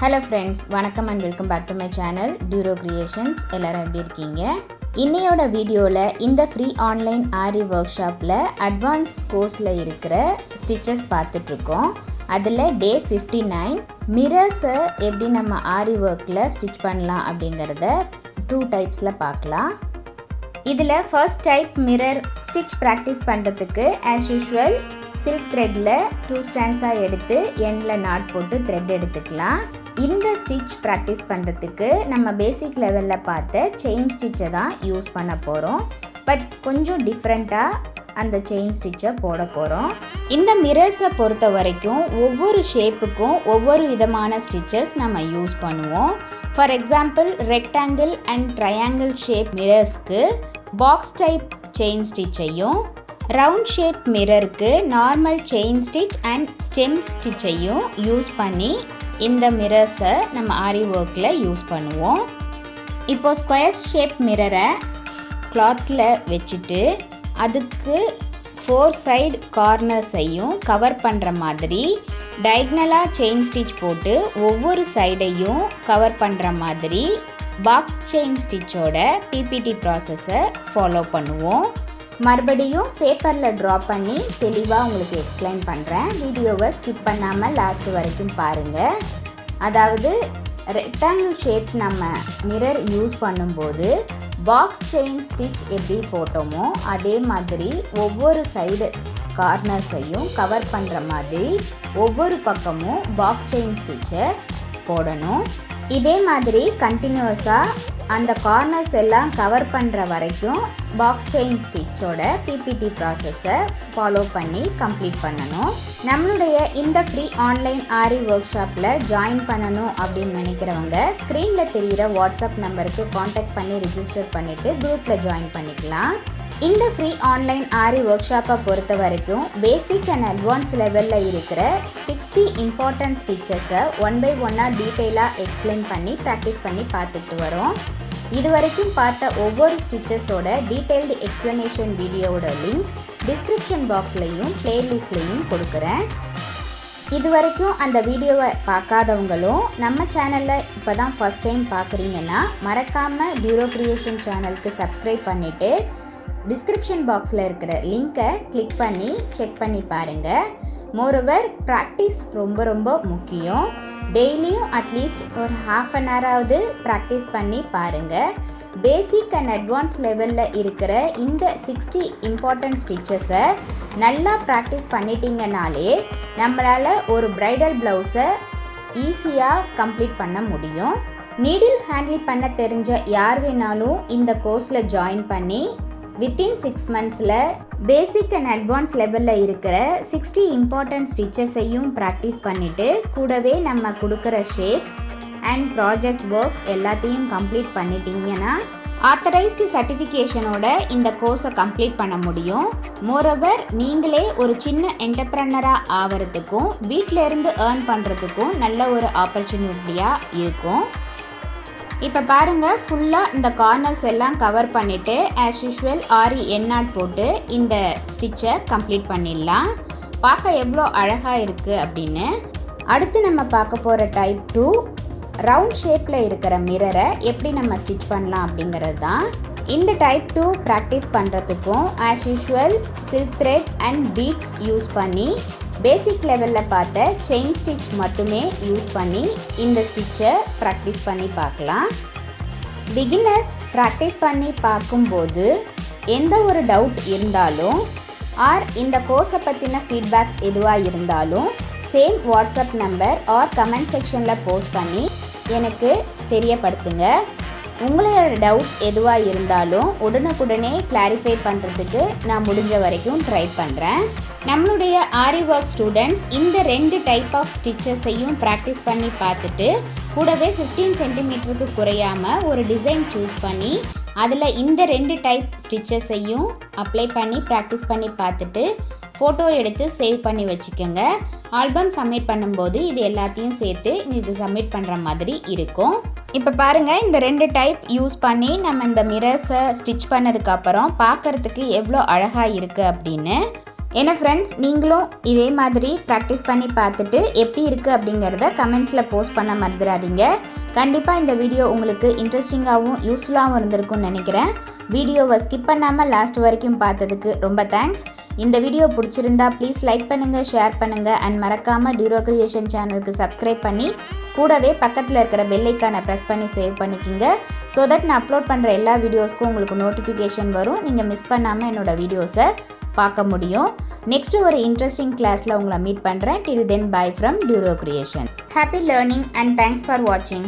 Hello friends, வணக்கம் and welcome back to my channel Duro Creations. எல்லாரும் எப்படி இருக்கீங்க? இன்னையோட வீடியோல இந்த ஃப்ரீ ஆன்லைன் ஆரி ஒர்க் ஷாப்ல அட்வான்ஸ் கோர்ஸ்ல இருக்கிற ஸ்டிச்சஸ் பார்த்துட்டு இருக்கோம். அதுல டே 59 மிரர்ஸ் எப்படி நம்ம ஆரி ஒர்க்ல ஸ்டிச் பண்ணலாம் அப்படிங்கறத 2 டைப்ஸ்ல பார்க்கலாம். இதுல first type mirror stitch practice பண்றதுக்கு as usual சில்க் த்ரெட்ல 2 ஸ்ட்ராண்ட்ஸா எடுத்து எண்ட்ல நாட் போட்டு த்ரெட் எடுத்துக்கலாம். இந்த ஸ்டிச் பிராக்டீஸ் பண்ணுறதுக்கு நம்ம பேசிக் லெவலில் பார்த்த செயின் ஸ்டிச்சை தான் யூஸ் பண்ண போகிறோம். பட் கொஞ்சம் டிஃப்ரெண்ட்டாக அந்த செயின் ஸ்டிச்சை போட போகிறோம். இந்த மிரர்ஸை பொறுத்த வரைக்கும் ஒவ்வொரு ஷேப்புக்கும் ஒவ்வொரு விதமான ஸ்டிச்சஸ் நம்ம யூஸ் பண்ணுவோம். For example rectangle and triangle shape மிரர்ஸ்க்கு பாக்ஸ் டைப் செயின் ஸ்டிச்சையும், ரவுண்ட் ஷேப் மிரருக்கு normal chain stitch and stem ஸ்டிச்சையும் யூஸ் பண்ணி இந்த மிரர்ஸை நம்ம ஆரி ஒர்க்கில் யூஸ் பண்ணுவோம். இப்போ ஸ்கொயர் ஷேப் மிரரை கிளாத்தில் வச்சுட்டு அதுக்கு 4 சைடு கார்னர்ஸையும் கவர் பண்ணுற மாதிரி டயக்னலாக செயின் ஸ்டிச் போட்டு ஒவ்வொரு சைடையும் கவர் பண்ணுற மாதிரி பாக்ஸ் செயின் ஸ்டிச்சோட பிபிடி ப்ராசஸை ஃபாலோ பண்ணுவோம். மறுபடியும் பேப்பரில் ட்ரா பண்ணி தெளிவாக உங்களுக்கு எக்ஸ்பிளைன் பண்ணுறேன். வீடியோவை ஸ்கிப் பண்ணாமல் லாஸ்ட் வரைக்கும் பாருங்கள். அதாவது ரெக்டாங்கிள் ஷேப் நம்ம மிரர் யூஸ் பண்ணும்போது பாக்ஸ் செயின் ஸ்டிச் எப்படி போட்டோமோ அதே மாதிரி ஒவ்வொரு சைடு கார்னர்ஸையும் கவர் பண்ணுற மாதிரி ஒவ்வொரு பக்கமும் பாக்ஸ் செயின் ஸ்டிச்சை போடணும். இதே மாதிரி கண்டினியூஸாக அந்த கார்னர்ஸ் எல்லாம் கவர் பண்ணுற வரைக்கும் பாக்ஸ் செயின் ஸ்டிச்சோட பிபிடி ப்ராசஸை ஃபாலோ பண்ணி கம்ப்ளீட் பண்ணணும். நம்மளுடைய இந்த ஃப்ரீ ஆன்லைன் ஆரி ஒர்க் ஷாப்பில் ஜாயின் பண்ணணும் அப்படின்னு நினைக்கிறவங்க ஸ்க்ரீனில் தெரிகிற வாட்ஸ்அப் நம்பருக்கு காண்டாக்ட் பண்ணி ரிஜிஸ்டர் பண்ணிவிட்டு குரூப்பில் ஜாயின் பண்ணிக்கலாம். இந்த ஃப்ரீ ஆன்லைன் ஆரி ஒர்க் ஷாப்பை பொறுத்த வரைக்கும் பேசிக் அண்ட் அட்வான்ஸ் லெவலில் இருக்கிற 60 இம்பார்ட்டன்ட் ஸ்டிச்சஸை 1 by 1 டீட்டெயிலாக எக்ஸ்பிளைன் பண்ணி ப்ராக்டிஸ் பண்ணி பார்த்துட்டு வரோம். இது வரைக்கும் பார்த்த ஒவ்வொரு ஸ்டிச்சஸோட டீட்டெயில்டு எக்ஸ்ப்ளனேஷன் வீடியோவோட லிங்க் டிஸ்கிரிப்ஷன் பாக்ஸ்லையும் பிளேலிஸ்ட்லையும் கொடுக்குறேன். இது வரைக்கும் அந்த வீடியோவை பார்க்காதவங்களும் நம்ம சேனலில் இப்போ தான் ஃபஸ்ட் டைம் பார்க்குறீங்கன்னா மறக்காமல் டியூரோ கிரியேஷன் சேனலுக்கு சப்ஸ்கிரைப் பண்ணிவிட்டு டிஸ்கிரிப்ஷன் பாக்ஸில் இருக்கிற லிங்க்கை கிளிக் பண்ணி செக் பண்ணி பாருங்கள். மோரோவர் ப்ராக்டிஸ் ரொம்ப ரொம்ப முக்கியம். டெய்லியும் அட்லீஸ்ட் ஒரு ½ an hour ப்ராக்டிஸ் பண்ணி பாருங்கள். பேசிக் அண்ட் அட்வான்ஸ் லெவலில் இருக்கிற இந்த 60 இம்பார்ட்டன்ட் ஸ்டிச்சஸை நல்லா ப்ராக்டிஸ் பண்ணிட்டீங்கனாலே நம்மளால் ஒரு ப்ரைடல் ப்ளவுஸை ஈஸியாக கம்ப்ளீட் பண்ண முடியும். நீடில் ஹேண்டில் பண்ண தெரிஞ்ச யார் வேணாலும் இந்த கோர்ஸில் ஜாயின் பண்ணி வித்தின் 6 monthஸில் பேசிக் அண்ட் அட்வான்ஸ் லெவலில் இருக்கிற 60 இம்பார்ட்டன்ட் ஸ்டிச்சஸையும் ப்ராக்டிஸ் பண்ணிவிட்டு கூடவே நம்ம கொடுக்குற ஷேப்ஸ் அண்ட் ப்ராஜெக்ட் ஒர்க் எல்லாத்தையும் கம்ப்ளீட் பண்ணிட்டீங்கன்னா ஆத்தரைஸ்டு சர்டிஃபிகேஷனோட இந்த கோர்ஸை கம்ப்ளீட் பண்ண முடியும். மோரோவர் நீங்களே ஒரு சின்ன என்டர்ப்ரனராக ஆகிறதுக்கும் வீட்டில் இருந்து ஏர்ன் பண்ணுறதுக்கும் நல்ல ஒரு ஆப்பர்ச்சுனிட்டியாக இருக்கும். இப்போ பாருங்கள், ஃபுல்லாக இந்த கார்னர்ஸ் எல்லாம் கவர் பண்ணிவிட்டு ஆஸ் யூஷுவல் ஆரி எண்ணாட் போட்டு இந்த ஸ்டிச்சை கம்ப்ளீட் பண்ணிடலாம். பார்க்க எவ்வளோ அழகாக இருக்குது அப்படின்னு. அடுத்து நம்ம பார்க்க போகிற டைப் 2 ரவுண்ட் ஷேப்பில் இருக்கிற மிரரை எப்படி நம்ம ஸ்டிச் பண்ணலாம் அப்படிங்கிறது தான். இந்த டைப் 2 ப்ராக்டிஸ் பண்ணுறதுக்கும் as usual silk thread and beads use பண்ணி பேசிக் லெவலில் பார்த்த செயின் ஸ்டிச் மட்டுமே யூஸ் பண்ணி இந்த ஸ்டிச்சை ப்ராக்டிஸ் பண்ணி பார்க்கலாம். பிகினர்ஸ் ப்ராக்டிஸ் பண்ணி பார்க்கும்போது எந்த ஒரு டவுட் இருந்தாலும் ஆர் இந்த கோர்ஸை பற்றின ஃபீட்பேக்ஸ் எதுவாக இருந்தாலும் same WhatsApp number or comment செக்ஷனில் போஸ்ட் பண்ணி எனக்கு தெரியப்படுத்துங்க. உங்களோட டவுட்ஸ் எதுவாக இருந்தாலும் உடனுக்குடனே கிளாரிஃபை பண்ணுறதுக்கு நான் முடிஞ்ச வரைக்கும் ட்ரை பண்ணுறேன். நம்மளுடைய ஆரி ஒர்க் ஸ்டூடெண்ட்ஸ் இந்த 2 டைப் ஆஃப் ஸ்டிச்சஸையும் ப்ராக்டிஸ் பண்ணி பார்த்துட்டு கூடவே 15 சென்டிமீட்டருக்கு குறையாமல் ஒரு டிசைன் சூஸ் பண்ணி அதில் இந்த 2 டைப் ஸ்டிச்சஸையும் அப்ளை பண்ணி ப்ராக்டிஸ் பண்ணி பார்த்துட்டு ஃபோட்டோ எடுத்து சேவ் பண்ணி வச்சுக்கோங்க. ஆல்பம் சப்மிட் பண்ணும்போது இது எல்லாத்தையும் சேர்த்து இது சப்மிட் பண்ணுற மாதிரி இருக்கும். இப்போ பாருங்கள், இந்த 2 டைப் யூஸ் பண்ணி நம்ம இந்த மிரர்ஸை ஸ்டிச் பண்ணதுக்கப்புறம் பார்க்குறதுக்கு எவ்வளோ அழகாக இருக்குது அப்படின்னு. ஏன்னா ஃப்ரெண்ட்ஸ், நீங்களும் இதே மாதிரி ப்ராக்டிஸ் பண்ணி பார்த்துட்டு எப்படி இருக்குது அப்படிங்கிறத கமெண்ட்ஸில் போஸ்ட் பண்ண மறந்துடாதீங்க. கண்டிப்பாக இந்த வீடியோ உங்களுக்கு இன்ட்ரெஸ்டிங்காகவும் யூஸ்ஃபுல்லாகவும் இருந்திருக்கும்னு நினைக்கிறேன். வீடியோவை ஸ்கிப் பண்ணாமல் லாஸ்ட் வரைக்கும் பார்த்ததுக்கு ரொம்ப தேங்க்ஸ். இந்த வீடியோ பிடிச்சிருந்தா ப்ளீஸ் லைக் பண்ணுங்கள், ஷேர் பண்ணுங்கள் அண்ட் மறக்காமல் டியூரோ கிரியேஷன் சேனலுக்கு சப்ஸ்கிரைப் பண்ணி கூடவே பக்கத்தில் இருக்கிற பெல் ஐக்கானை ப்ரெஸ் பண்ணி சேவ் பண்ணிக்கிங்க. ஸோ தட் நான் அப்லோட் பண்ணுற எல்லா வீடியோஸ்க்கும் உங்களுக்கு நோட்டிஃபிகேஷன் வரும். நீங்கள் மிஸ் பண்ணாமல் என்னோடய வீடியோஸை பார்க்க முடியும். நெக்ஸ்ட்டு ஒரு இன்ட்ரெஸ்டிங் கிளாஸில் உங்களை மீட் பண்ணுறேன். Till then bye from Duro creation. Happy learning and thanks for வாட்சிங்.